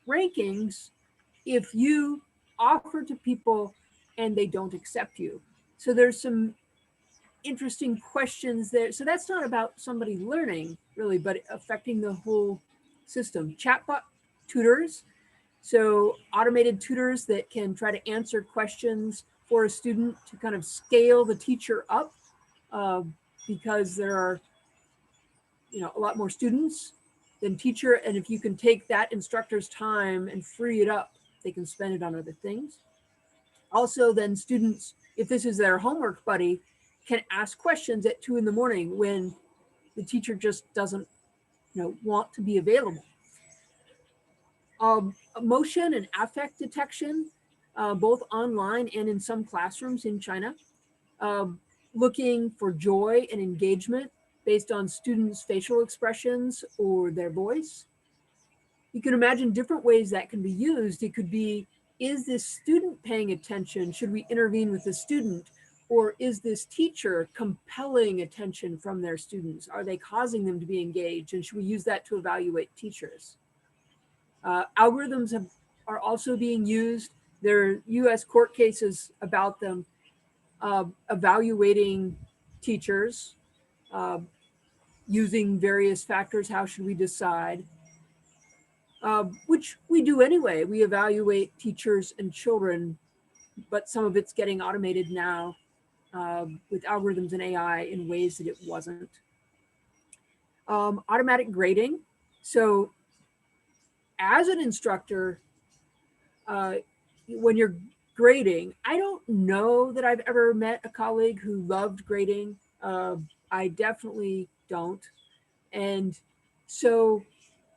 rankings if you offer to people and they don't accept you. So there's some interesting questions there. So that's not about somebody learning really, but affecting the whole system. Chatbot tutors, so automated tutors that can try to answer questions for a student to kind of scale the teacher up, uh, because there are, a lot more students than teacher, and if you can take that instructor's time and free it up, they can spend it on other things. Also, then students, if this is their homework buddy, can ask questions at 2 a.m. when the teacher just doesn't, want to be available. Emotion and affect detection, both online and in some classrooms in China, uh, looking for joy and engagement based on students' facial expressions or their voice. You can imagine different ways that can be used. It could be, is this student paying attention? Should we intervene with the student? Or is this teacher compelling attention from their students? Are they causing them to be engaged? And should we use that to evaluate teachers? Algorithms are also being used. There are US court cases about them, evaluating teachers, uh, using various factors. How should we decide? Which we do anyway. We evaluate teachers and children, but some of it's getting automated now, with algorithms and AI in ways that it wasn't. Automatic grading. So as an instructor, uh, when you're grading, I don't know that I've ever met a colleague who loved grading. I definitely don't. And so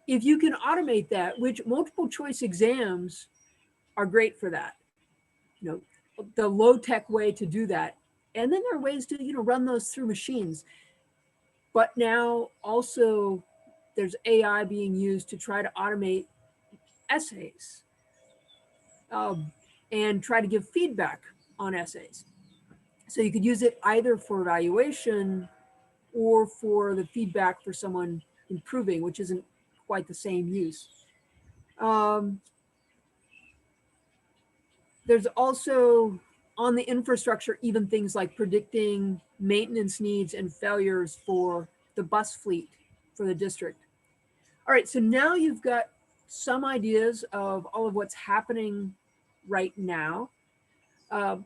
if you can automate that, which multiple choice exams are great for that, you know, the low tech way to do that. And then there are ways to, run those through machines. But now also there's AI being used to try to automate essays, um, and try to give feedback on essays. So you could use it either for evaluation or for the feedback for someone improving, which isn't quite the same use. Um, there's also on the infrastructure, even things like predicting maintenance needs and failures for the bus fleet for the district. All right, so now you've got some ideas of all of what's happening right now. Uh,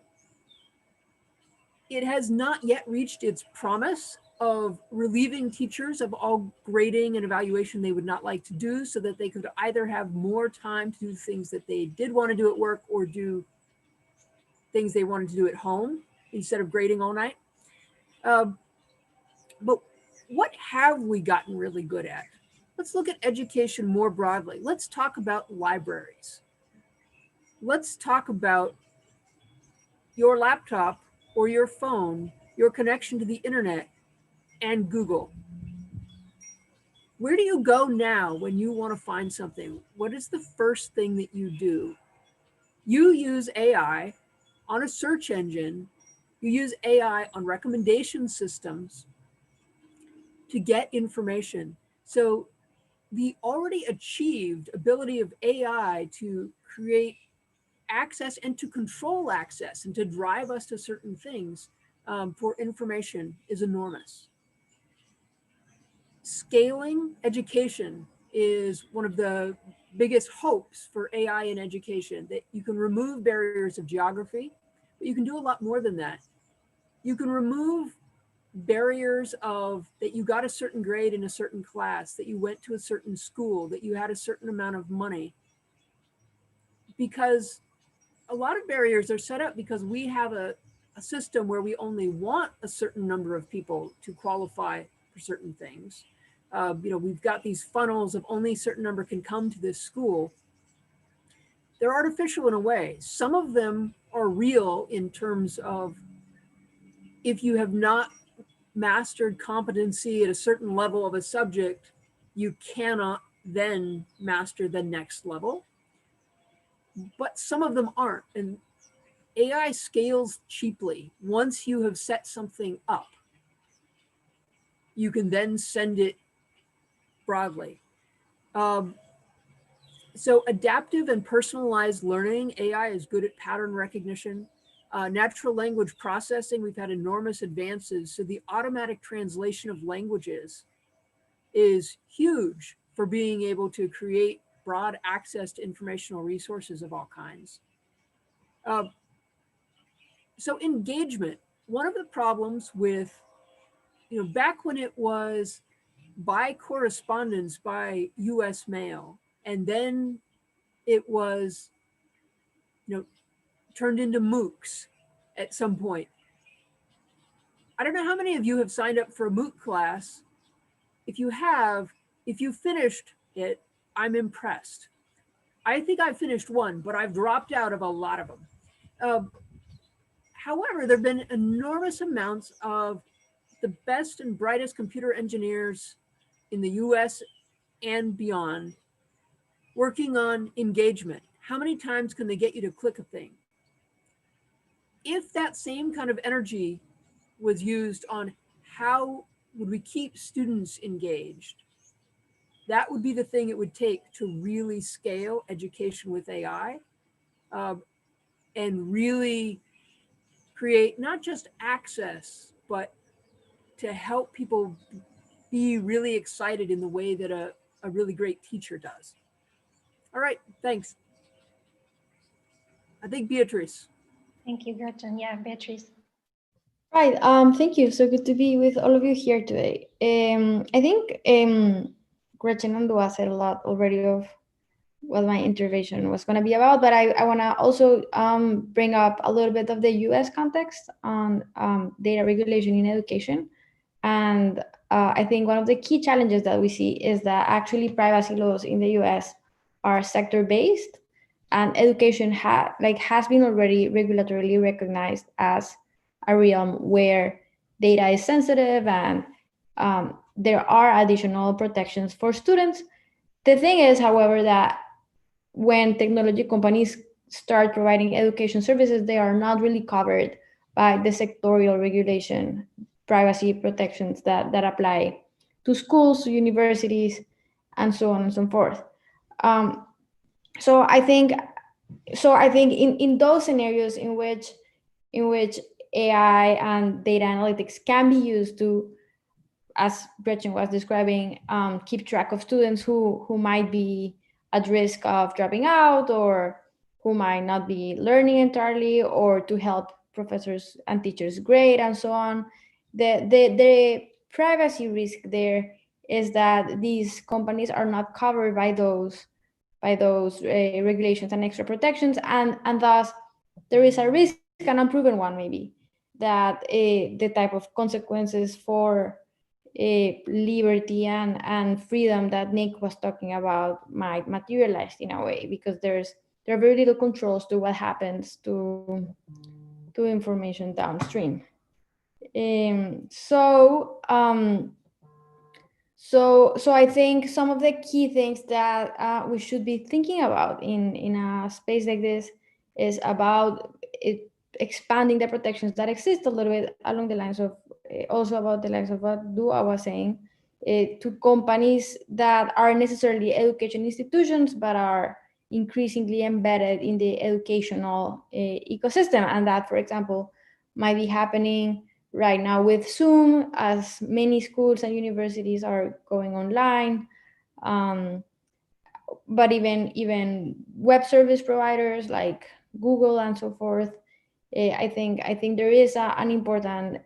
it has not yet reached its promise of relieving teachers of all grading and evaluation they would not like to do, so that they could either have more time to do things that they did want to do at work or do things they wanted to do at home instead of grading all night. But what have we gotten really good at? Let's look at education more broadly. Let's talk about libraries. Let's talk about your laptop or your phone, your connection to the internet, and Google. Where do you go now when you want to find something? What is the first thing that you do? You use AI on a search engine. You use AI on recommendation systems to get information. So the already achieved ability of AI to create access and to control access and to drive us to certain things, for information is enormous. Scaling education is one of the biggest hopes for AI in education, that you can remove barriers of geography, but you can do a lot more than that. You can remove barriers of that you got a certain grade in a certain class, that you went to a certain school, that you had a certain amount of money, because a lot of barriers are set up because we have a system where we only want a certain number of people to qualify for certain things. We've got these funnels of only a certain number can come to this school. They're artificial in a way. Some of them are real in terms of, if you have not mastered competency at a certain level of a subject, you cannot then master the next level. But some of them aren't. And AI scales cheaply. Once you have set something up, you can then send it broadly. Um, So adaptive and personalized learning, AI is good at pattern recognition. Natural language processing, we've had enormous advances. So the automatic translation of languages is huge for being able to create broad access to informational resources of all kinds. Uh, so engagement, one of the problems with, back when it was by correspondence by US mail, and then it was, you know, turned into MOOCs at some point. I don't know how many of you have signed up for a MOOC class. If you have, if you finished it, I'm impressed. I think I finished one, but I've dropped out of a lot of them. Uh, However, there have been enormous amounts of the best and brightest computer engineers in the US and beyond working on engagement. How many times can they get you to click a thing? If that same kind of energy was used on how would we keep students engaged, that would be the thing it would take to really scale education with AI, and really create not just access, but to help people be really excited in the way that a really great teacher does. All right, thanks. I think Beatrice. Thank you, Gretchen. Yeah, Beatrice. Right. Thank you. So good to be with all of you here today. I think Gretchen and Dua said a lot already of what my intervention was going to be about, but I want to also bring up a little bit of the US context on data regulation in education. And I think one of the key challenges that we see is that actually privacy laws in the US are sector-based, and education has been already regulatorily recognized as a realm where data is sensitive, and there are additional protections for students. The thing is, however, that when technology companies start providing education services, they are not really covered by the sectorial regulation privacy protections that apply to schools, to universities, and so on and so forth. Um, so I think in those scenarios in which AI and data analytics can be used to, as Gretchen was describing, keep track of students who might be at risk of dropping out, or who might not be learning entirely, or to help professors and teachers grade and so on. The privacy risk there is that these companies are not covered by those regulations and extra protections, and thus there is a risk, an unproven one maybe, that the type of consequences for liberty and freedom that Nick was talking about might materialize in a way, because there are very little controls to what happens to information downstream. So I think some of the key things that we should be thinking about in a space like this is about expanding the protections that exist a little bit along the lines of, also about the lines of what Dua was saying, to companies that are necessarily education institutions but are increasingly embedded in the educational ecosystem. And that, for example, might be happening right now with Zoom, as many schools and universities are going online. But even web service providers like Google and so forth. I think there is an important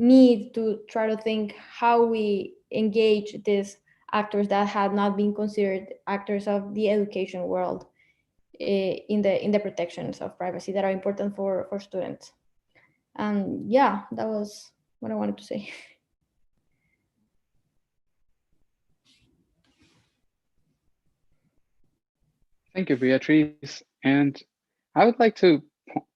need to try to think how we engage these actors that had not been considered actors of the education world in the protections of privacy that are important for students. And yeah, that was what I wanted to say. Thank you, Beatrice. And I would like to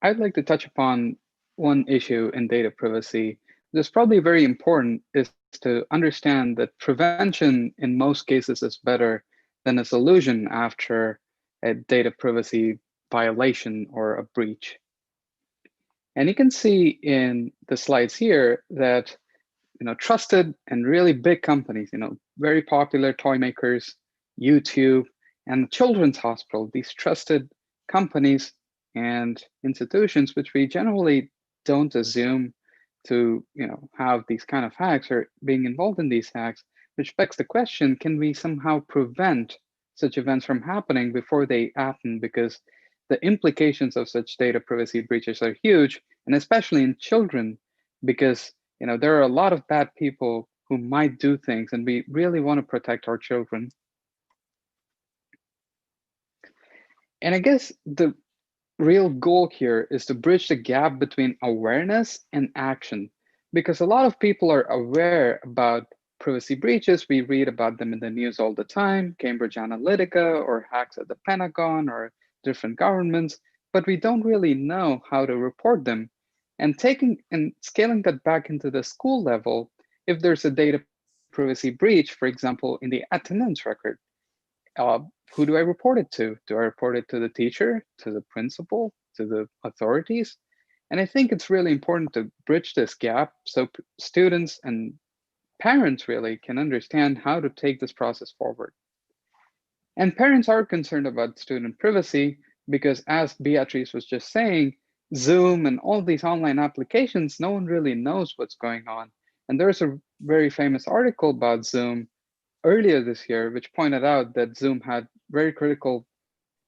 I'd like to touch upon one issue in data privacy that's probably very important, is to understand that prevention in most cases is better than a solution after a data privacy violation or a breach. And you can see in the slides here that trusted and really big companies, very popular toy makers, YouTube, and Children's Hospital, these trusted companies and institutions, which we generally don't assume to have these kind of hacks or being involved in these hacks, which begs the question, can we somehow prevent such events from happening before they happen? Because the implications of such data privacy breaches are huge, and especially in children, because there are a lot of bad people who might do things, and we really want to protect our children. And I guess the real goal here is to bridge the gap between awareness and action, because a lot of people are aware about privacy breaches. We read about them in the news all the time, Cambridge Analytica or hacks at the Pentagon or different governments, but we don't really know how to report them. And scaling that back into the school level, if there's a data privacy breach, for example, in the attendance record, who do I report it to? Do I report it to the teacher, to the principal, to the authorities? And I think it's really important to bridge this gap so students and parents really can understand how to take this process forward. And parents are concerned about student privacy because, as Beatrice was just saying, Zoom and all these online applications, no one really knows what's going on. And there's a very famous article about Zoom earlier this year, which pointed out that Zoom had very critical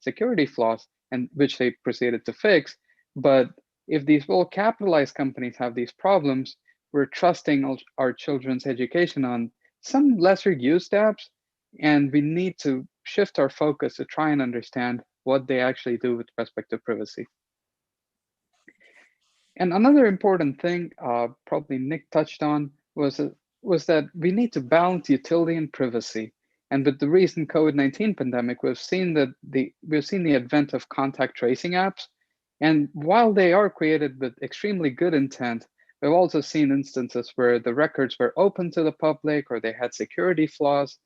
security flaws, and which they proceeded to fix. But if these well-capitalized companies have these problems, we're trusting our children's education on some lesser used apps, and we need to shift our focus to try and understand what they actually do with respect to privacy. And another important thing, probably Nick touched on, was that we need to balance utility and privacy. And with the recent COVID-19 pandemic, we've seen the advent of contact tracing apps. And while they are created with extremely good intent, we've also seen instances where the records were open to the public or they had security flaws.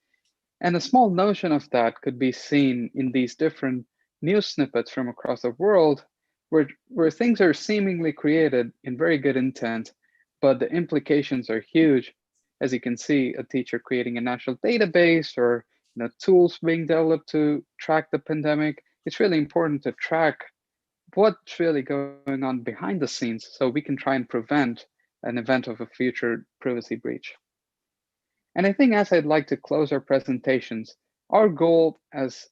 And a small notion of that could be seen in these different news snippets from across the world, where things are seemingly created in very good intent, but the implications are huge. As you can see, a teacher creating a national database or tools being developed to track the pandemic. It's really important to track what's really going on behind the scenes so we can try and prevent an event of a future privacy breach. And I think, as I'd like to close our presentations, our goal, as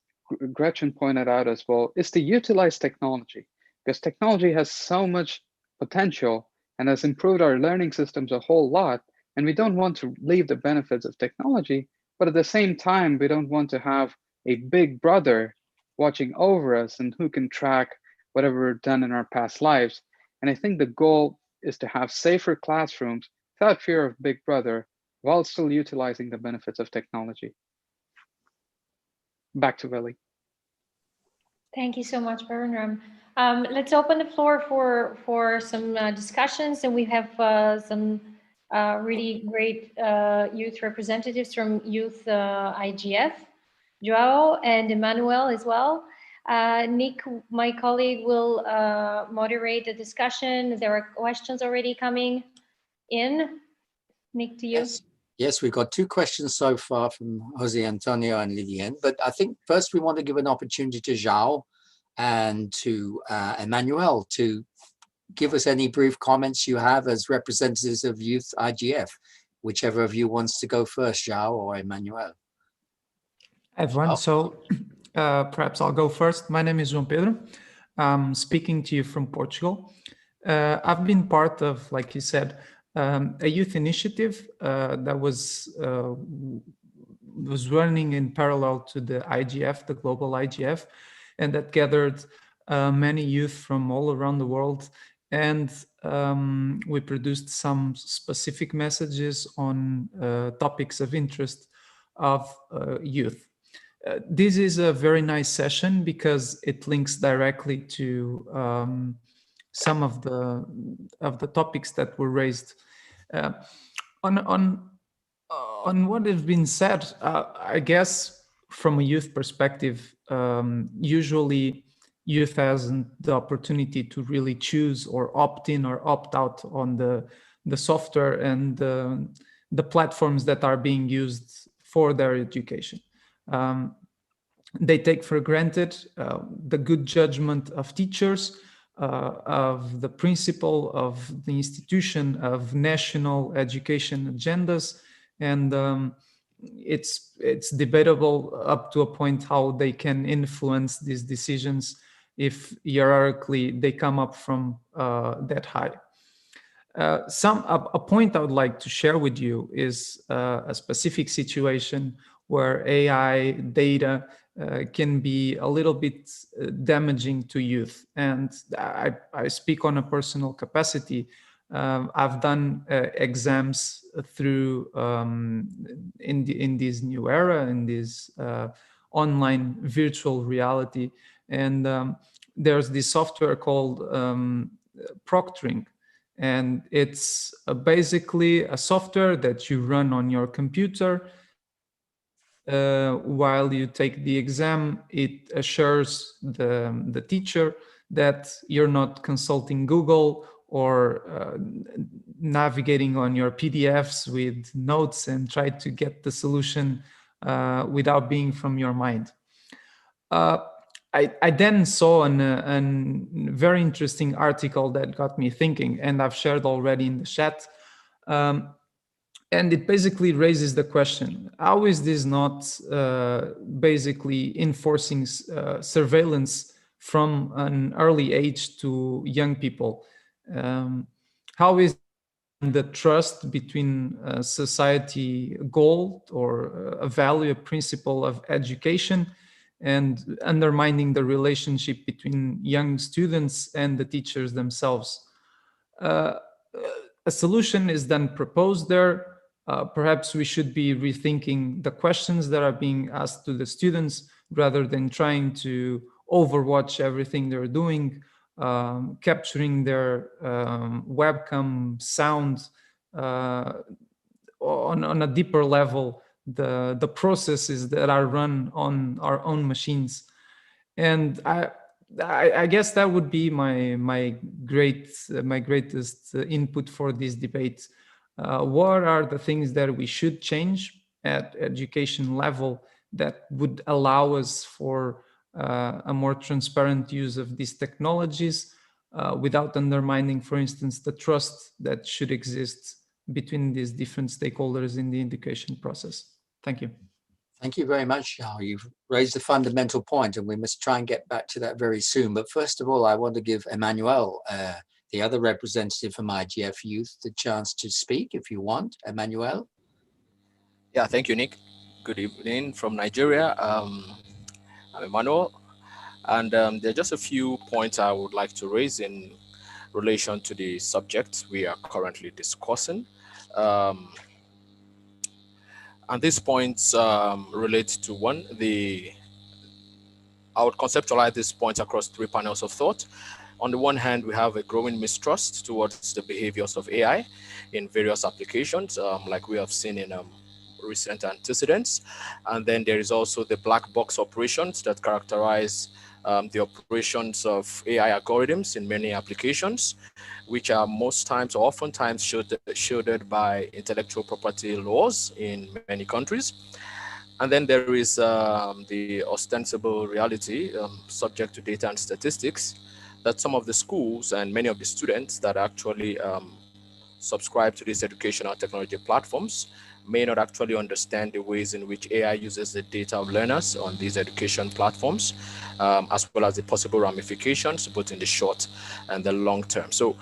Gretchen pointed out as well, is to utilize technology, because technology has so much potential and has improved our learning systems a whole lot. And we don't want to leave the benefits of technology, but at the same time, we don't want to have a big brother watching over us and who can track whatever we've done in our past lives. And I think the goal is to have safer classrooms without fear of big brother, while still utilizing the benefits of technology. Back to Willy. Thank you so much, Bertram. Let's open the floor for some discussions, and we have some really great youth representatives from Youth IGF, Joao and Emmanuel as well. Nick, my colleague, will moderate the discussion. There are questions already coming in. Nick, to you. Yes, we've got two questions so far from Jose Antonio and Lilian, but I think first we want to give an opportunity to João and to Emmanuel to give us any brief comments you have as representatives of Youth IGF, whichever of you wants to go first, João or Emmanuel. Hi, everyone. So perhaps I'll go first. My name is João Pedro. I'm speaking to you from Portugal. I've been part of, like you said, a youth initiative that was running in parallel to the IGF, the global IGF, and that gathered many youth from all around the world. And we produced some specific messages on topics of interest of youth. This is a very nice session because it links directly to some of the topics that were raised. On what has been said, I guess from a youth perspective, usually youth has the opportunity to really choose or opt in or opt out on the software and the platforms that are being used for their education. they take for granted the good judgment of teachers, of the principal, of the institution, of national education agendas, and it's debatable up to a point how they can influence these decisions if hierarchically they come up from that high. A point I would like to share with you is a specific situation where AI data can be a little bit damaging to youth. And I speak on a personal capacity. I've done exams through in this new era, in this online virtual reality, and there's this software called proctoring, and it's basically a software that you run on your computer, and while you take the exam, it assures the teacher that you're not consulting Google or navigating on your PDFs with notes and try to get the solution without being from your mind. I then saw a very interesting article that got me thinking, and I've shared already in the chat. And it basically raises the question, how is this not basically enforcing surveillance from an early age to young people? How is the trust between a society goal or a value, a principle of education, and undermining the relationship between young students and the teachers themselves? A solution is then proposed there. Perhaps we should be rethinking the questions that are being asked to the students rather than trying to overwatch everything they're doing, capturing their webcam sound on a deeper level, the processes that are run on our own machines. And I guess that would be my greatest input for this debate. What are the things that we should change at education level that would allow us for a more transparent use of these technologies without undermining, for instance, the trust that should exist between these different stakeholders in the education process? Thank you. Thank you very much, Xiao. You've raised a fundamental point, and we must try and get back to that very soon. But first of all, I want to give Emmanuel, the other representative from IGF Youth, the chance to speak if you want. Emmanuel? Yeah, thank you, Nick. Good evening from Nigeria. I'm Emmanuel, and there are just a few points I would like to raise in relation to the subject we are currently discussing. And these points relate to one, I would conceptualize these points across three panels of thought. On the one hand, we have a growing mistrust towards the behaviors of AI in various applications, like we have seen in recent antecedents. And then there is also the black box operations that characterize the operations of AI algorithms in many applications, which are most times or oftentimes shielded by intellectual property laws in many countries. And then there is the ostensible reality, subject to data and statistics, that some of the schools and many of the students that actually subscribe to these educational technology platforms may not actually understand the ways in which AI uses the data of learners on these education platforms, as well as the possible ramifications, both in the short and the long term. So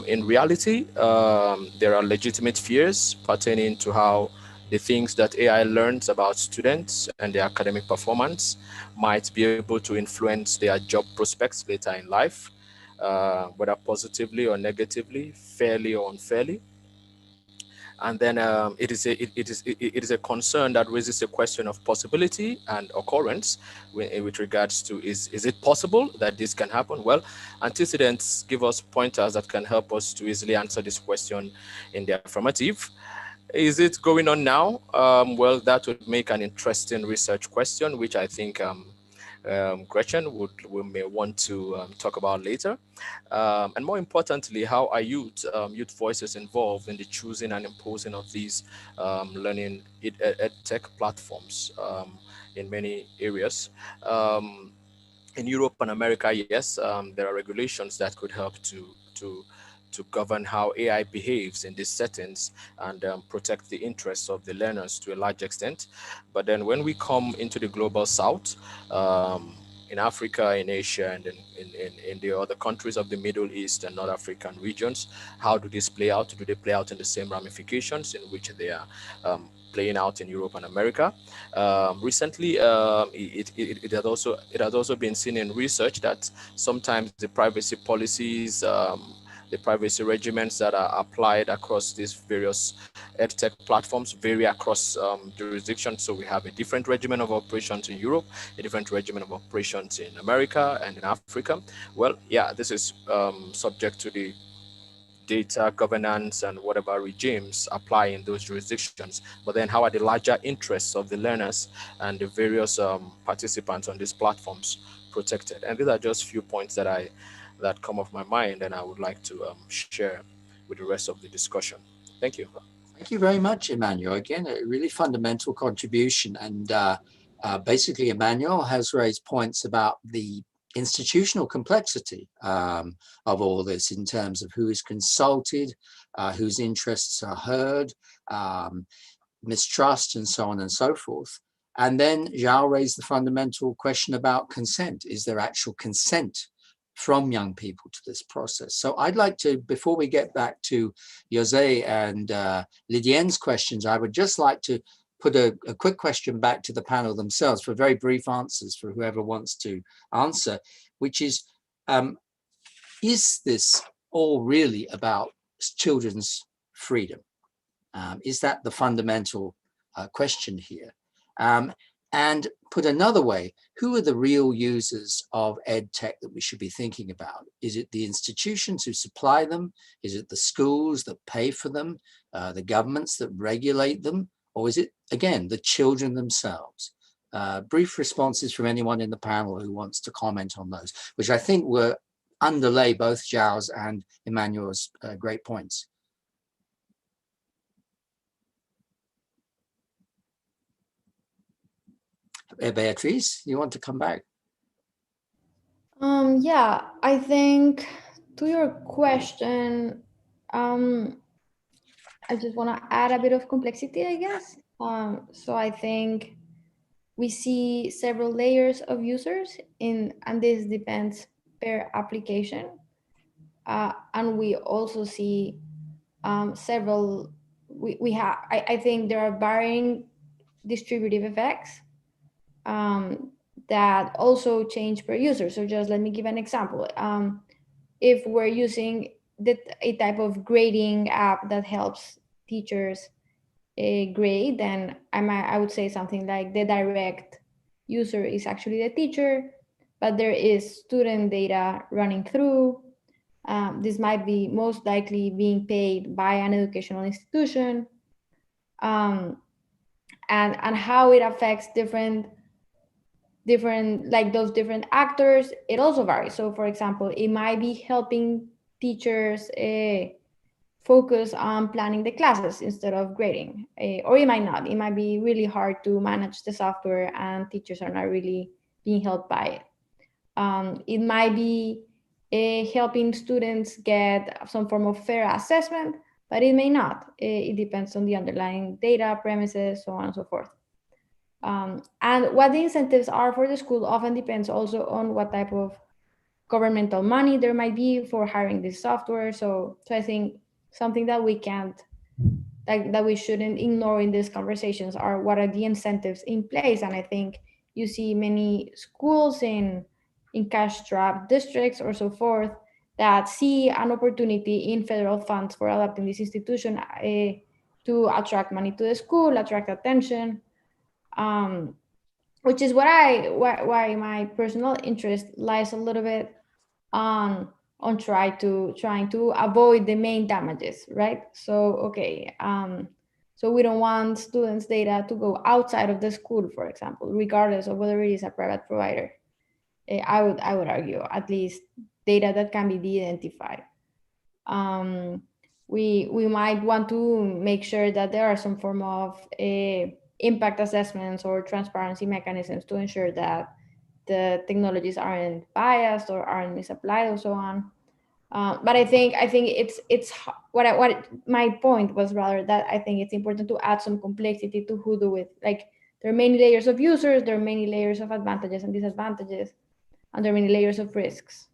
in reality, there are legitimate fears pertaining to how the things that AI learns about students and their academic performance might be able to influence their job prospects later in life, whether positively or negatively, fairly or unfairly. And then it is a concern that raises a question of possibility and occurrence with regards to is it possible that this can happen? Well, antecedents give us pointers that can help us to easily answer this question in the affirmative. Is it going on now? Well, that would make an interesting research question, which I think Gretchen may want to talk about later. And more importantly, how are youth voices involved in the choosing and imposing of these learning ed tech platforms? in many areas. In Europe and America, yes, there are regulations that could help to to govern how AI behaves in these settings and protect the interests of the learners to a large extent. But then when we come into the global south, in Africa, in Asia, and in the other countries of the Middle East and North African regions, how do these play out? Do they play out in the same ramifications in which they are playing out in Europe and America? Recently, it has also been seen in research that sometimes the privacy policies, the privacy regimens that are applied across these various edtech platforms vary across jurisdictions. So we have a different regimen of operations in Europe, a different regimen of operations in America and in Africa. Well, yeah, this is subject to the data governance and whatever regimes apply in those jurisdictions. But then how are the larger interests of the learners and the various participants on these platforms protected? And these are just few points that come off my mind and I would like to share with the rest of the discussion. Thank you. Thank you very much, Emmanuel. Again, a really fundamental contribution. And basically, Emmanuel has raised points about the institutional complexity of all this in terms of who is consulted, whose interests are heard, mistrust, and so on and so forth. And then Zhao raised the fundamental question about consent. Is there actual consent from young people to this process? So I'd like to, before we get back to Jose and Lydienne's questions, I would just like to put a quick question back to the panel themselves for very brief answers for whoever wants to answer, which is this all really about children's freedom? Is that the fundamental question here? And put another way, who are the real users of ed tech that we should be thinking about? Is it the institutions who supply them? Is it the schools that pay for them? The governments that regulate them? Or is it, again, the children themselves? Brief responses from anyone in the panel who wants to comment on those, which I think were underlay both Zhao's and Emmanuel's great points. Beatrice, you want to come back? Yeah, I think to your question, I just want to add a bit of complexity, I guess. So I think we see several layers of users and this depends per application. And we also see several, I think there are varying distributive effects that also change per user. So just let me give an example. If we're using a type of grading app that helps teachers grade, then I would say something like the direct user is actually the teacher, but there is student data running through. This might be most likely being paid by an educational institution, and how it affects different like those different actors, it also varies. So for example, it might be helping teachers focus on planning the classes instead of grading, or it might not. It might be really hard to manage the software and teachers are not really being helped by it. It might be helping students get some form of fair assessment, but it may not. It depends on the underlying data, premises, so on and so forth. And what the incentives are for the school often depends also on what type of governmental money there might be for hiring this software. So I think something that we can't, like that we shouldn't ignore in these conversations are what are the incentives in place. And I think you see many schools in cash-strapped districts or so forth that see an opportunity in federal funds for adapting this institution to attract money to the school, attract attention. Which is why my personal interest lies a little bit on trying to avoid the main damages, right? So okay, so we don't want students' data to go outside of the school, for example, regardless of whether it is a private provider. I would argue at least data that can be de-identified. We might want to make sure that there are some form of impact assessments or transparency mechanisms to ensure that the technologies aren't biased or aren't misapplied or so on. But I think what my point was rather that I think it's important to add some complexity to who do it. Like there are many layers of users, there are many layers of advantages and disadvantages, and there are many layers of risks.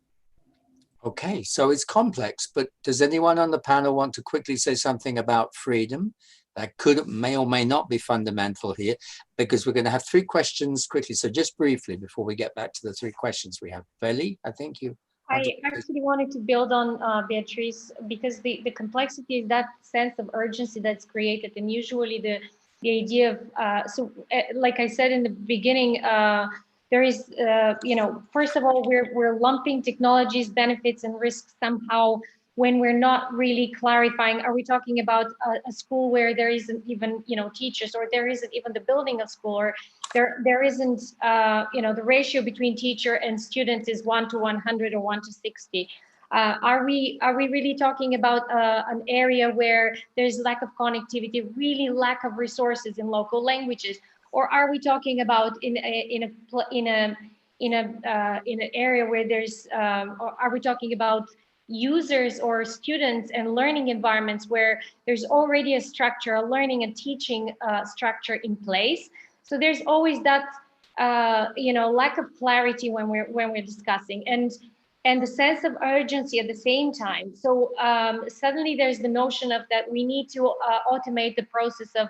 Okay, so it's complex, but does anyone on the panel want to quickly say something about freedom? That may or may not be fundamental here, because we're going to have 3 questions quickly. So just briefly, before we get back to the 3 questions we have. Feli, I think you. I actually wanted to build on Beatrice, because the complexity is that sense of urgency that's created, and usually the idea of like I said in the beginning, there is first of all we're lumping technologies, benefits, and risks somehow when we're not really clarifying. Are we talking about a school where there isn't even teachers, or there isn't even the building of school, or there isn't the ratio between teacher and student is 1 to 100 or 1 to 60? Are we really talking about an area where there's lack of connectivity, really lack of resources in local languages, or are we talking about in an area where there's or are we talking about users or students and learning environments where there's already a structure, a learning and teaching structure in place? So there's always that lack of clarity when we're discussing, and the sense of urgency at the same time. So suddenly there's the notion of that we need to automate the process of,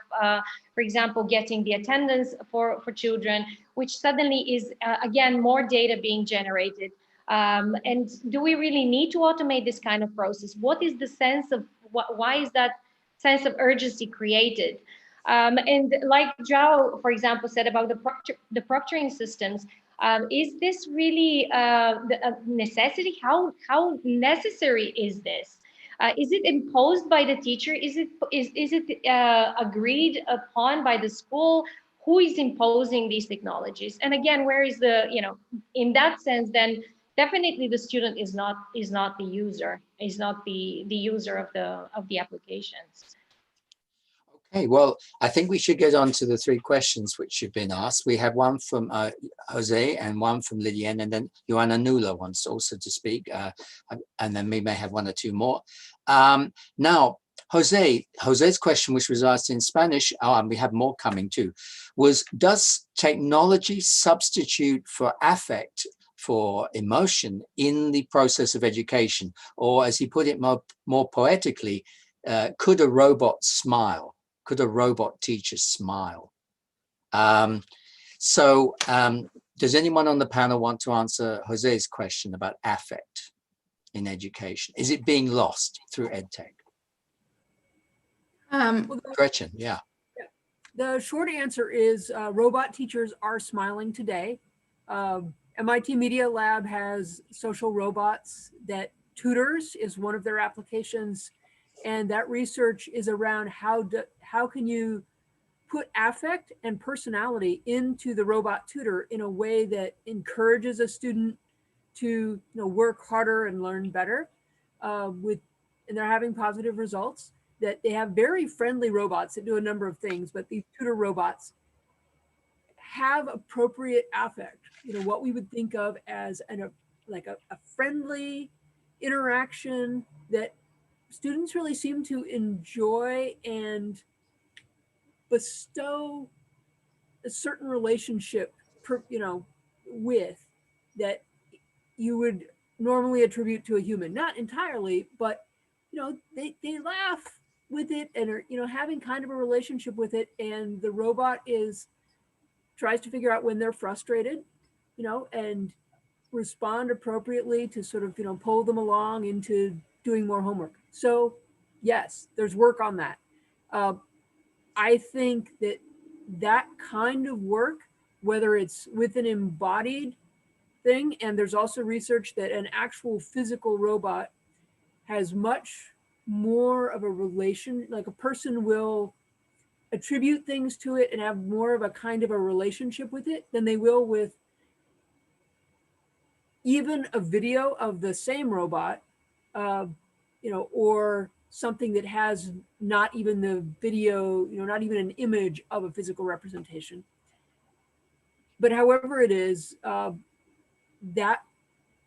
for example, getting the attendance for children, which suddenly is again more data being generated. And do we really need to automate this kind of process? What is the sense of why is that sense of urgency created? And like Zhao, for example, said about the proctoring systems, is this really the necessity? How necessary is this? Is it imposed by the teacher? Is it agreed upon by the school? Who is imposing these technologies? And again, where is the in that sense, then definitely the student is not the user, is not the user of the applications. Okay, well, I think we should get on to the 3 questions which have been asked. We have one from Jose and one from Lydiane, and then Joanna Nula wants also to speak, and then we may have 1 or 2 more. Now, Jose's question, which was asked in Spanish, and we have more coming too, was, does technology substitute for affect, for emotion in the process of education? Or as he put it more poetically, could a robot smile? Could a robot teacher smile? Does anyone on the panel want to answer Jose's question about affect in education? Is it being lost through EdTech? Gretchen, yeah. The short answer is robot teachers are smiling today. MIT Media Lab has social robots that tutors is one of their applications. And that research is around how can you put affect and personality into the robot tutor in a way that encourages a student to work harder and learn better. And they're having positive results. That they have very friendly robots that do a number of things, but these tutor robots have appropriate affect. What we would think of as a friendly interaction that students really seem to enjoy and bestow a certain relationship, with that you would normally attribute to a human. Not entirely, but they laugh with it and are having kind of a relationship with it. And the robot tries to figure out when they're frustrated, and respond appropriately to sort of pull them along into doing more homework. So yes, there's work on that. I think that kind of work, whether it's with an embodied thing, and there's also research that an actual physical robot has much more of a relation, like a person will attribute things to it and have more of a kind of a relationship with it than they will with even a video of the same robot, or something that has not even the video, not even an image of a physical representation. But however it is, that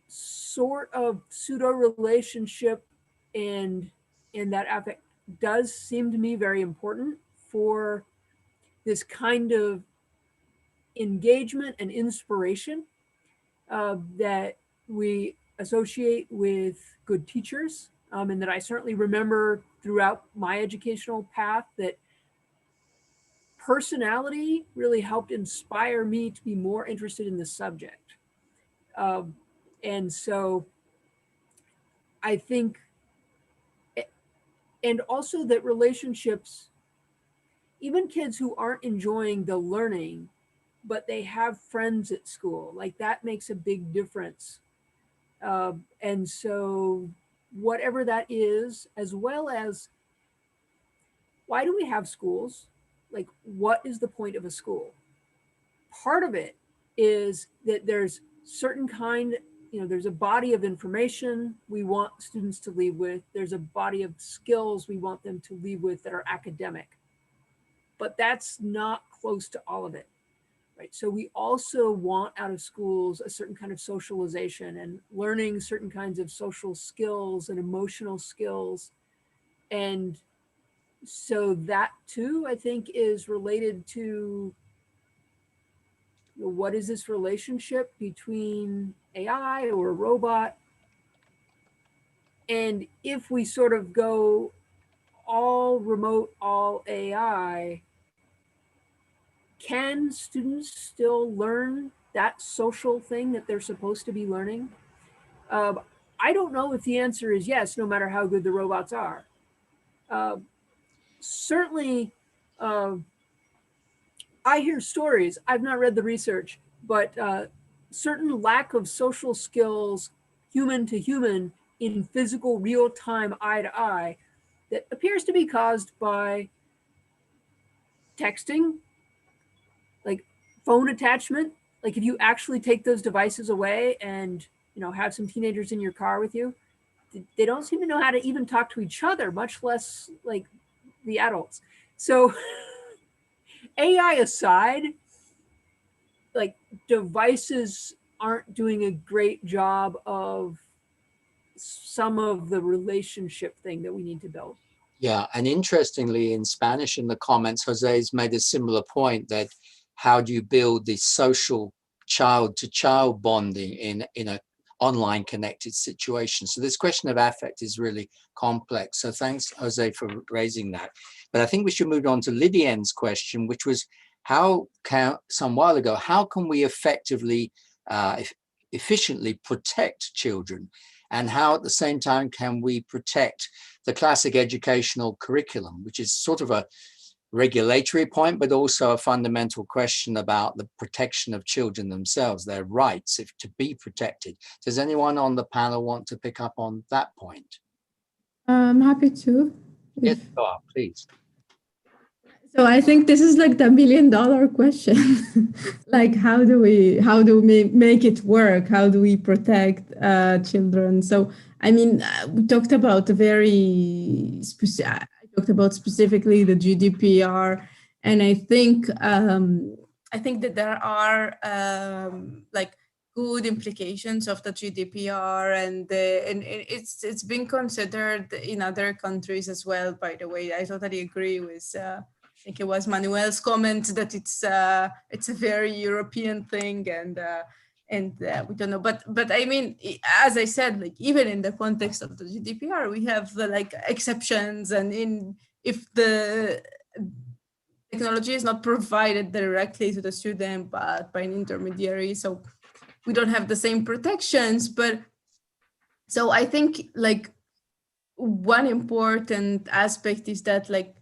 sort of pseudo relationship and that affect does seem to me very important for this kind of engagement and inspiration that we associate with good teachers, and that I certainly remember throughout my educational path, that personality really helped inspire me to be more interested in the subject. And so I think, and also that relationships, even kids who aren't enjoying the learning, but they have friends at school, like that makes a big difference. And so whatever that is, as well as why do we have schools? Like, what is the point of a school? Part of it is that there's certain kind, there's a body of information we want students to leave with. There's a body of skills we want them to leave with that are academic. But that's not close to all of it, right? So we also want out of schools a certain kind of socialization and learning certain kinds of social skills and emotional skills. And so that too, I think, is related to what is this relationship between AI or a robot? And if we sort of go all remote, all AI, can students still learn that social thing that they're supposed to be learning? I don't know if the answer is yes, no matter how good the robots are. Certainly, I hear stories, I've not read the research, but certain lack of social skills, human to human, in physical real time, eye to eye, that appears to be caused by texting, like phone attachment. Like if you actually take those devices away and have some teenagers in your car with you, they don't seem to know how to even talk to each other, much less like the adults. So AI aside, like devices aren't doing a great job of some of the relationship thing that we need to build. Yeah, and interestingly, in Spanish in the comments, Jose's made a similar point that how do you build this social child-to-child bonding in a online connected situation? So this question of affect is really complex. So thanks, Jose, for raising that. But I think we should move on to Lydienne's question, which was some while ago, how can we effectively, efficiently protect children? And how at the same time can we protect the classic educational curriculum, which is sort of a regulatory point, but also a fundamental question about the protection of children themselves, their rights to be protected. Does anyone on the panel want to pick up on that point? I'm happy to. Yes, please. So I think this is like the $1 million question. Like, how do we make it work? How do we protect children? So, I mean, we talked about specifically the GDPR, and I think that there are like good implications of the GDPR, and it's been considered in other countries as well. By the way, I totally agree with. I think it was Manuel's comment that it's a very European thing, and we don't know. But I mean, as I said, like even in the context of the GDPR, we have like exceptions, and if the technology is not provided directly to the student, but by an intermediary, so we don't have the same protections. But so I think like one important aspect is that like,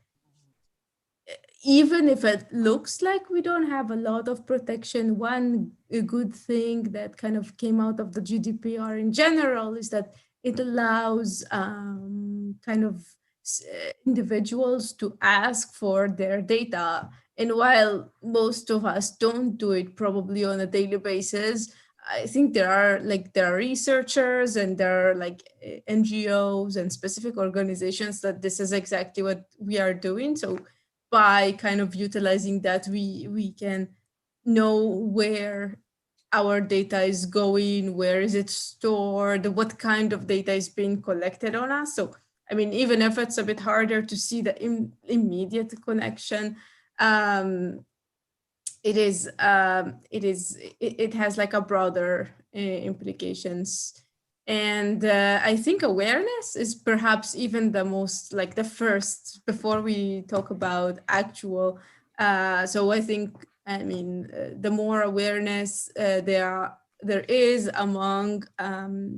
even if it looks like we don't have a lot of protection, one good thing that kind of came out of the GDPR in general is that it allows kind of individuals to ask for their data. And while most of us don't do it probably on a daily basis, I think there are researchers and there are like NGOs and specific organizations that this is exactly what we are doing. So by kind of utilizing that, we can know where our data is going, where is it stored, what kind of data is being collected on us. So, I mean, even if it's a bit harder to see the immediate connection, it has like a broader implications. And I think awareness is perhaps even the most, like the first, before we talk about actual. So I think, I mean, the more awareness there is among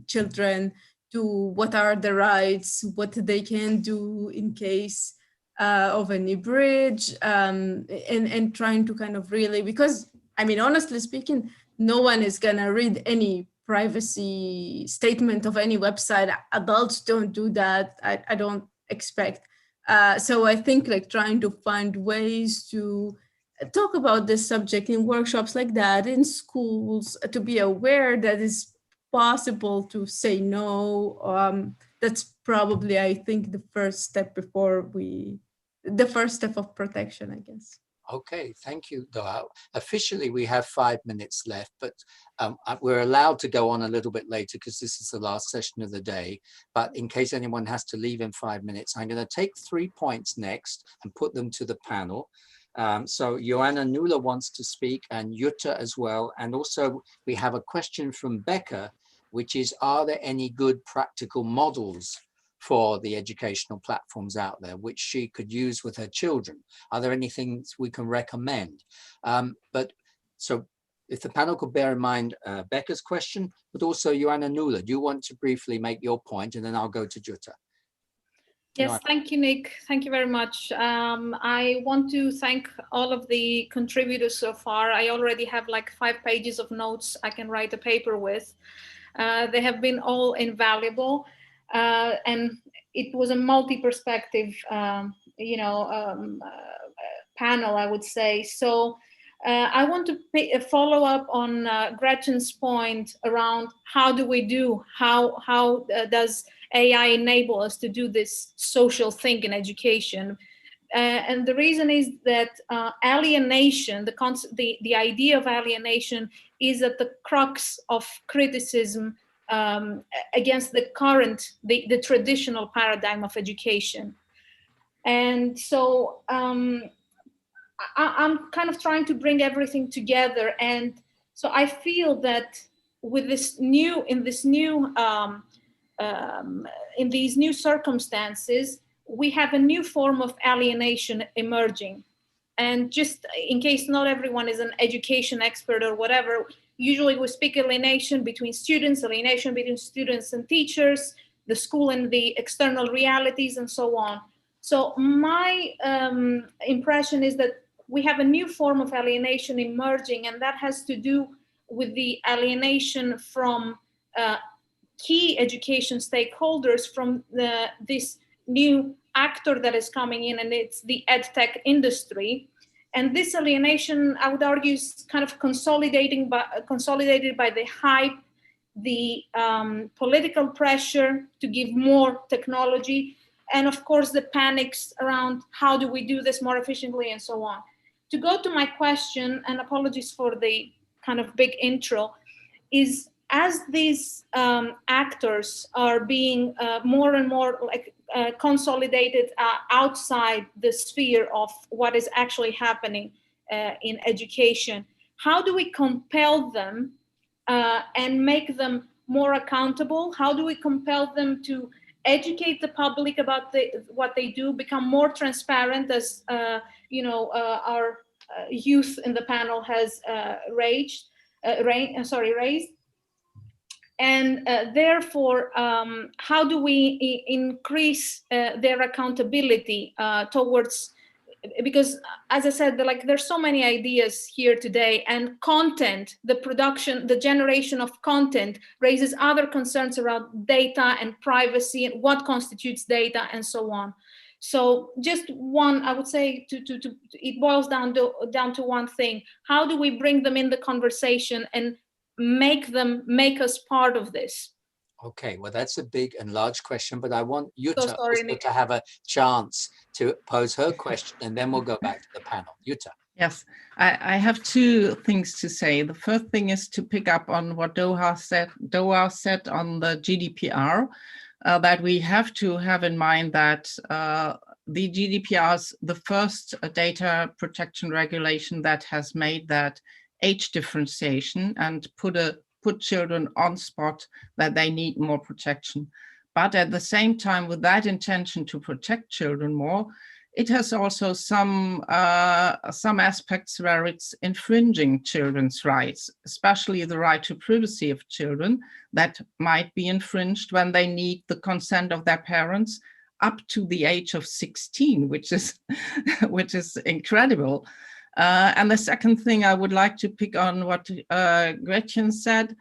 children to what are the rights, what they can do in case of any bridge, and trying to kind of really, because I mean, honestly speaking, no one is gonna read any privacy statement of any website. Adults don't do that. I don't expect. So I think like trying to find ways to talk about this subject in workshops like that, in schools, to be aware that it's possible to say no. That's probably, I think, the first step the first step of protection, I guess. Okay, thank you, Doha. Officially, we have 5 minutes left, but we're allowed to go on a little bit later because this is the last session of the day. But in case anyone has to leave in 5 minutes, I'm going to take 3 points next and put them to the panel. So Joanna Nula wants to speak, and Jutta as well. And also we have a question from Becca, which is, are there any good practical models for the educational platforms out there, which she could use with her children? Are there any things we can recommend? But so if the panel could bear in mind Becca's question, but also Joanna Nula, do you want to briefly make your point, and then I'll go to Jutta? Yes, thank you, Nick. Thank you very much. I want to thank all of the contributors so far. I already have like 5 pages of notes I can write a paper with. They have been all invaluable. And it was a multi-perspective, panel, I would say. So I want to follow up on Gretchen's point around how does AI enable us to do this social thing in education? And the reason is that alienation, the idea of alienation, is at the crux of criticism against the traditional paradigm of education. And so I'm kind of trying to bring everything together. And so I feel that with in these new circumstances, we have a new form of alienation emerging. And just in case not everyone is an education expert or whatever, usually we speak alienation between students and teachers, the school and the external realities, and so on. So my impression is that we have a new form of alienation emerging, and that has to do with the alienation from key education stakeholders, from this new actor that is coming in, and it's the edtech industry. And this alienation, I would argue, is kind of consolidated by the hype, the political pressure to give more technology, and of course the panics around how do we do this more efficiently and so on. To go to my question, and apologies for the kind of big intro, is as these actors are being more and more consolidated outside the sphere of what is actually happening in education, how do we compel them and make them more accountable? How do we compel them to educate the public about what they do, become more transparent, as our youth in the panel has raised? And therefore, how do we increase their accountability towards, because as I said, there's so many ideas here today, and content, the production, the generation of content raises other concerns around data and privacy and what constitutes data and so on. So just one, I would say, it boils down to one thing: how do we bring them in the conversation and make us part of this? Okay, well, that's a big and large question, but I want So Jutta sorry, also Nick. to have a chance to pose her question, and then we'll go back to the panel. Jutta. Yes, I have two things to say. The first thing is to pick up on what Doha said on the GDPR, that we have to have in mind that the GDPR is the first data protection regulation that has made that age differentiation and put children on spot that they need more protection. But at the same time, with that intention to protect children more, it has also some aspects where it's infringing children's rights, especially the right to privacy of children that might be infringed when they need the consent of their parents up to the age of 16, which is which is incredible. And the second thing I would like to pick on what Gretchen said.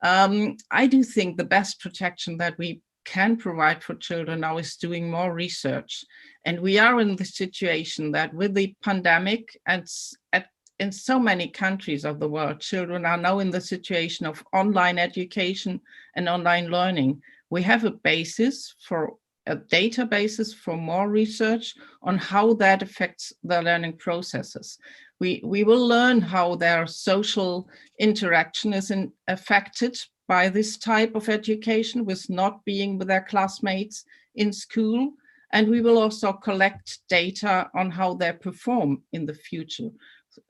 I do think the best protection that we can provide for children now is doing more research. And we are in the situation that with the pandemic and in so many countries of the world, children are now in the situation of online education and online learning. We have a databases for more research on how that affects their learning processes. We will learn how their social interaction is affected by this type of education with not being with their classmates in school. And we will also collect data on how they perform in the future.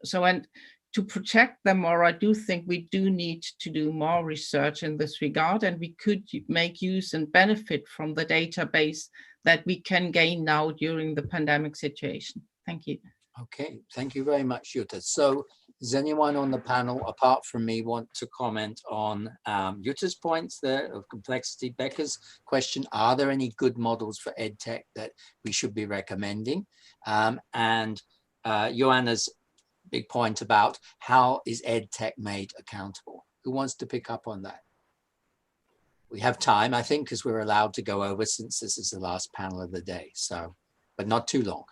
So, and to protect them more, I do think we do need to do more research in this regard, and we could make use and benefit from the database that we can gain now during the pandemic situation. Thank you. Okay, thank you very much, Jutta. So does anyone on the panel, apart from me, want to comment on Jutta's points there of complexity? Becca's question, are there any good models for EdTech that we should be recommending? And Joanna's big point about how is EdTech made accountable? Who wants to pick up on that? We have time, I think, because we're allowed to go over since this is the last panel of the day. So, but not too long.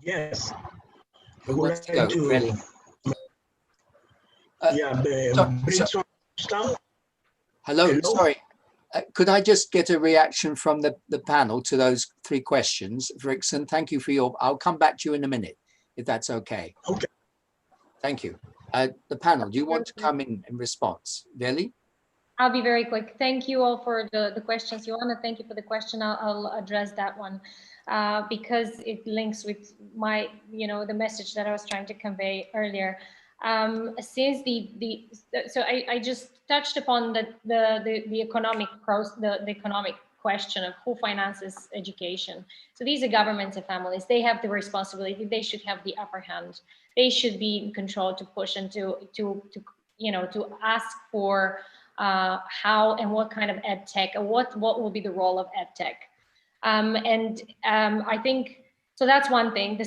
Yes. Who wants to go? Really? Hello, sorry. Could I just get a reaction from the panel to those three questions? Vrikson, thank you for I'll come back to you in a minute, if that's okay. Okay. Thank you. The panel, do you want to come in response? Veli? I'll be very quick. Thank you all for the questions. Joanna, thank you for the question. I'll address that one because it links with my, the message that I was trying to convey earlier. Since so I just touched upon the economic the economic question of who finances education. So these are governments and families. They have the responsibility. They should have the upper hand. They should be in control to push and to ask for how and what kind of ed tech, or what will be the role of ed tech. I think, so that's one thing. The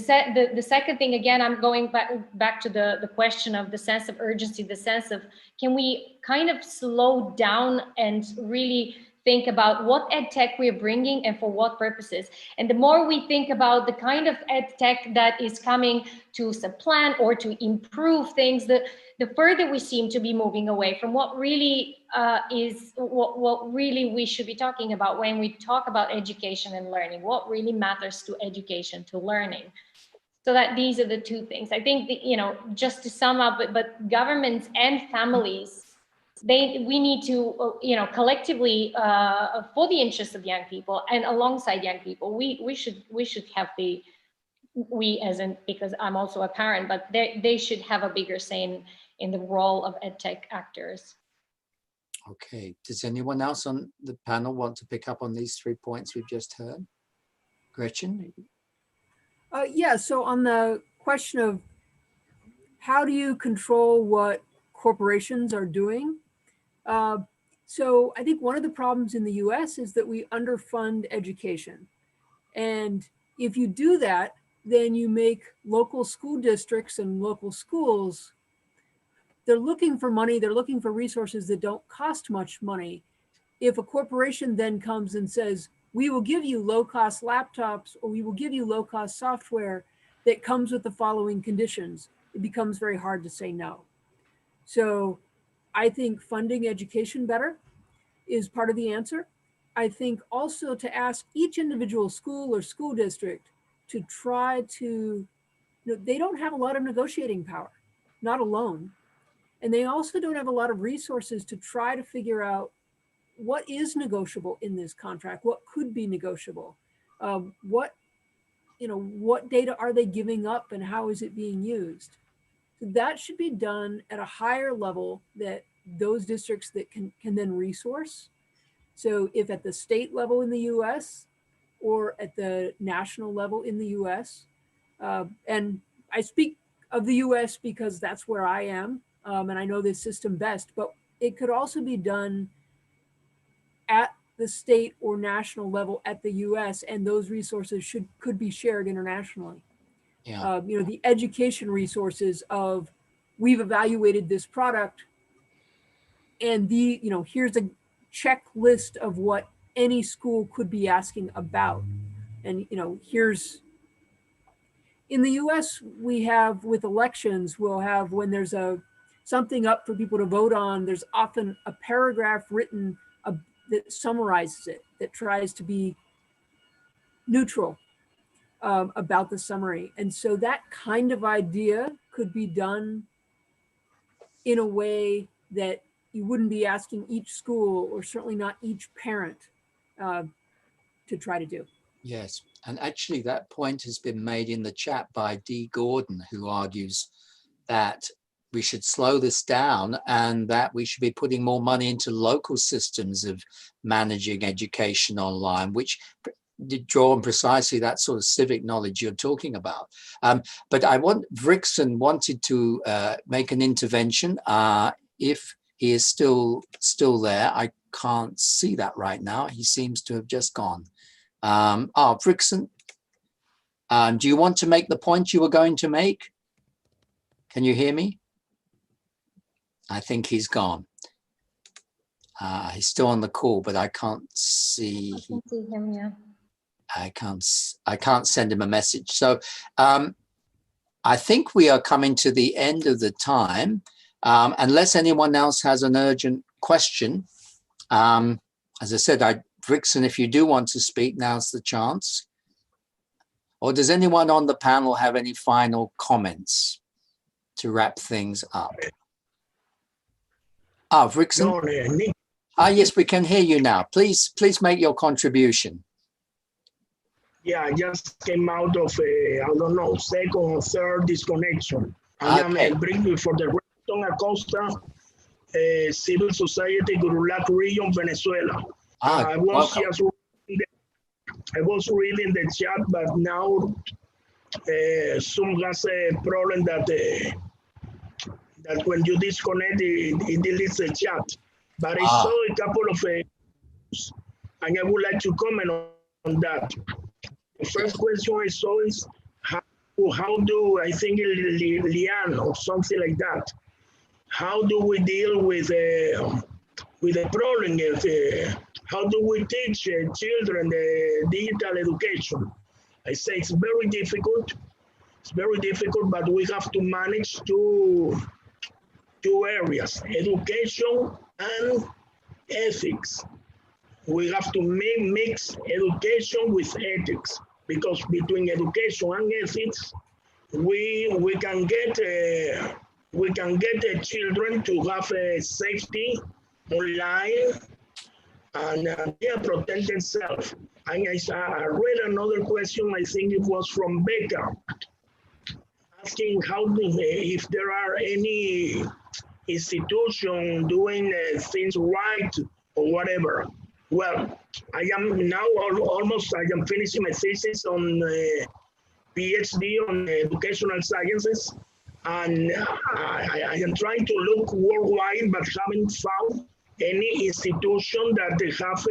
second thing, again, I'm going back to the question of the sense of urgency, the sense of, can we kind of slow down and really think about what ed tech we're bringing and for what purposes? And the more we think about the kind of ed tech that is coming to supplant or to improve things, the further we seem to be moving away from what really is what really we should be talking about when we talk about education and learning, what really matters to education, to learning. So that these are the two things. I think, just to sum up, but governments and families, we need to, collectively, for the interests of young people and alongside young people, we should have because I'm also a parent, but they should have a bigger say in the role of edtech actors. Okay, does anyone else on the panel want to pick up on these 3 points we've just heard? Gretchen? Yeah, so on the question of how do you control what corporations are doing? So I think one of the problems in the US is that we underfund education. And if you do that, then you make local school districts and local schools, they're looking for money, they're looking for resources that don't cost much money. If a corporation then comes and says, we will give you low-cost laptops, or we will give you low-cost software that comes with the following conditions, it becomes very hard to say no. So I think funding education better is part of the answer. I think also to ask each individual school or school district to try to, they don't have a lot of negotiating power, not alone. And they also don't have a lot of resources to try to figure out what is negotiable in this contract, what could be negotiable, what data are they giving up and how is it being used. So that should be done at a higher level that those districts that can then resource. So if at the state level in the US or at the national level in the US, and I speak of the US because that's where I am, and I know this system best, but it could also be done at the state or national level at the US, and those resources could be shared internationally. Yeah. The education resources of, we've evaluated this product, and here's a checklist of what any school could be asking about. And here's, in the US, we have, with elections, we'll have, when there's something up for people to vote on, there's often a paragraph written that summarizes it, that tries to be neutral about the summary. And so that kind of idea could be done in a way that you wouldn't be asking each school, or certainly not each parent, to try to do. Yes, and actually that point has been made in the chat by D. Gordon, who argues that we should slow this down and that we should be putting more money into local systems of managing education online, which draw on precisely that sort of civic knowledge you're talking about. But Vrikson wanted to make an intervention. If he is still there, I can't see that right now. He seems to have just gone. Vrikson, do you want to make the point you were going to make? Can you hear me? I think he's gone. He's still on the call, but I can't see. I can see him, yeah. I can't send him a message. So I think we are coming to the end of the time. Unless anyone else has an urgent question. As I said, Vrikson, if you do want to speak, now's the chance. Or does anyone on the panel have any final comments to wrap things up? Vrikson? Yes, we can hear you now. Please make your contribution. Yeah, I just came out of I don't know, second or third disconnection. I am briefly for the Reston Acosta Civil Society Gurulac Region, Venezuela. I was reading the chat, but now Zoom has a problem that when you disconnect, it deletes the chat. But I saw a couple of and I would like to comment on that. The first question I saw is how do, I think Lian or something like that, how do we deal with the problem of how do we teach children digital education? I say it's very difficult. It's very difficult, but we have to manage two areas, education and ethics. We have to mix education with ethics, because between education and ethics, we can get the children to have a safety online and protect themselves. And I read another question, I think it was from Becca, asking if there are any institution doing things right or whatever. Well, I am now almost finishing my thesis on PhD on educational sciences, and I am trying to look worldwide, but haven't found any institution that they have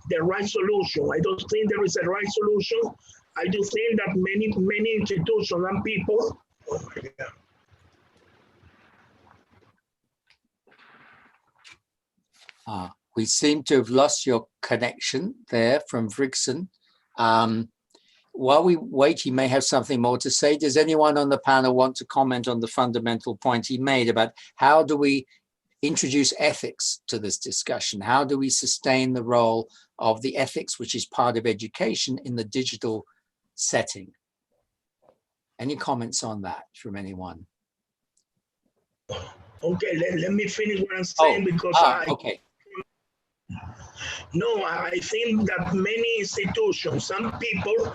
the right solution. I don't think there is a right solution. I do think that many institutions and people. We seem to have lost your connection there from Vrikson. while we wait, he may have something more to say. Does anyone on the panel want to comment on the fundamental point he made about how do we introduce ethics to this discussion? How do we sustain the role of the ethics, which is part of education, in the digital setting? Any comments on that from anyone? Okay, let me finish what I'm saying because okay. No, I think that many institutions, some people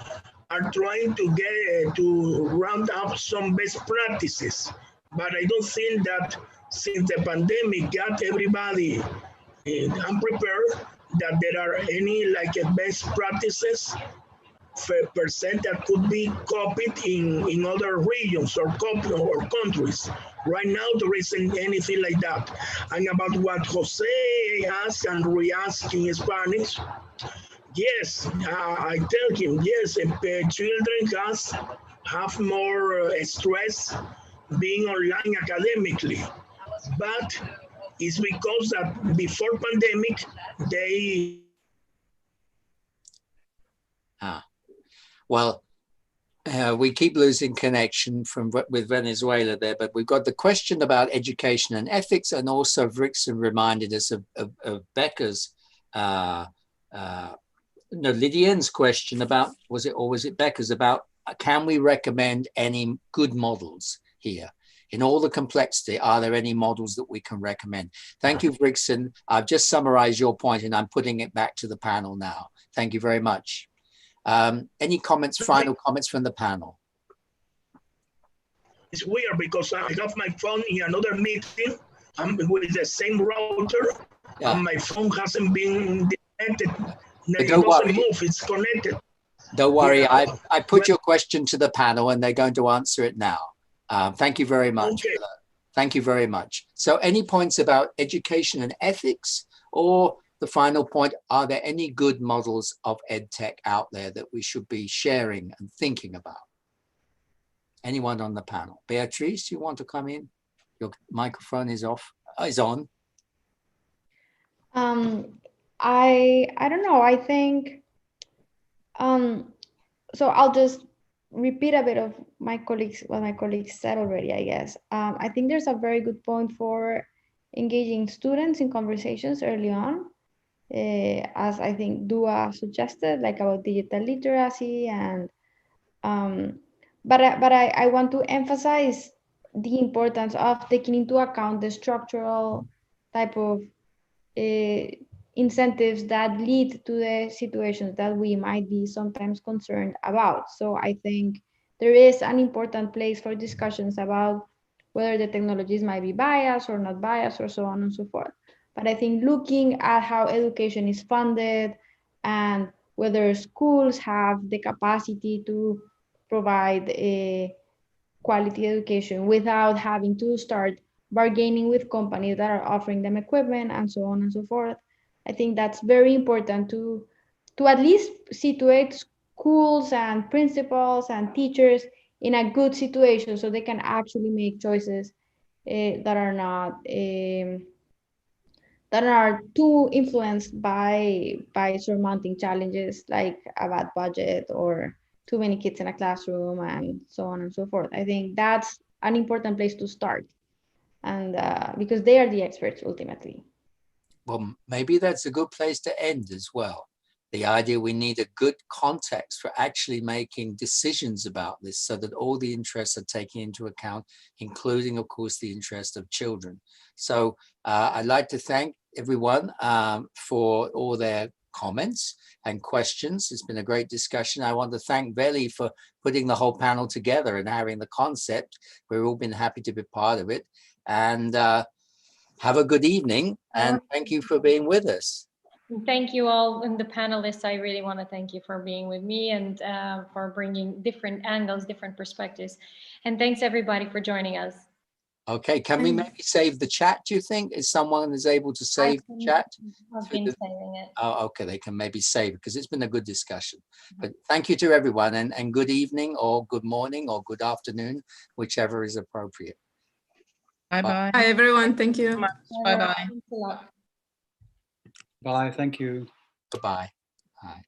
are trying to get to round up some best practices, but I don't think that since the pandemic got everybody unprepared, that there are any like best practices percent that could be copied in other regions or countries. Right now, there isn't anything like that. And about what Jose asked and re-asked in Spanish, yes, I tell him, yes, children have more stress being online academically, but it's because that before pandemic, they... Well, we keep losing connection with Venezuela there, but we've got the question about education and ethics, and also Vrixen reminded us of Becca's, Lydian's question about, was it Becca's, about can we recommend any good models here? In all the complexity, are there any models that we can recommend? Thank you, Vrixen. I've just summarized your point and I'm putting it back to the panel now. Thank you very much. Any comments, final comments from the panel? It's weird because I have my phone in another meeting with the same router, and my phone hasn't been disconnected. It doesn't move, it's connected. Don't worry, I put your question to the panel and they're going to answer it now. Thank you very much for that. Thank you very much. So any points about education and ethics, or the final point, are there any good models of EdTech out there that we should be sharing and thinking about? Anyone on the panel? Beatrice, you want to come in? Your microphone is off, is on. I don't know, I think, so I'll just repeat a bit of what my colleagues said already, I guess. I think there's a very good point for engaging students in conversations early on, as I think Dua suggested, like about digital literacy, and but I want to emphasize the importance of taking into account the structural type of incentives that lead to the situations that we might be sometimes concerned about. So I think there is an important place for discussions about whether the technologies might be biased or not biased, or so on and so forth. But I think looking at how education is funded and whether schools have the capacity to provide a quality education without having to start bargaining with companies that are offering them equipment and so on and so forth. I think that's very important to at least situate schools and principals and teachers in a good situation so they can actually make choices that are not that are too influenced by surmounting challenges like a bad budget or too many kids in a classroom and so on and so forth. I think that's an important place to start, and because they are the experts ultimately. Well, maybe that's a good place to end as well. The idea we need a good context for actually making decisions about this so that all the interests are taken into account, including, of course, the interest of children. So I'd like to thank everyone for all their comments and questions. It's been a great discussion. I want to thank Veli for putting the whole panel together and having the concept. We've all been happy to be part of it. And have a good evening, and thank you for being with us. Thank you all, and the panelists. I really want to thank you for being with me and for bringing different angles, different perspectives. And thanks everybody for joining us. Okay, can we maybe save the chat, do you think? Is someone is able to save the chat? I've been saving it. Oh, okay, they can maybe save it because it's been a good discussion. But thank you to everyone, and good evening or good morning or good afternoon, whichever is appropriate. Bye-bye. Hi, everyone. Thank you. Bye-bye. Thanks a lot. Bye, thank you. Goodbye. Bye.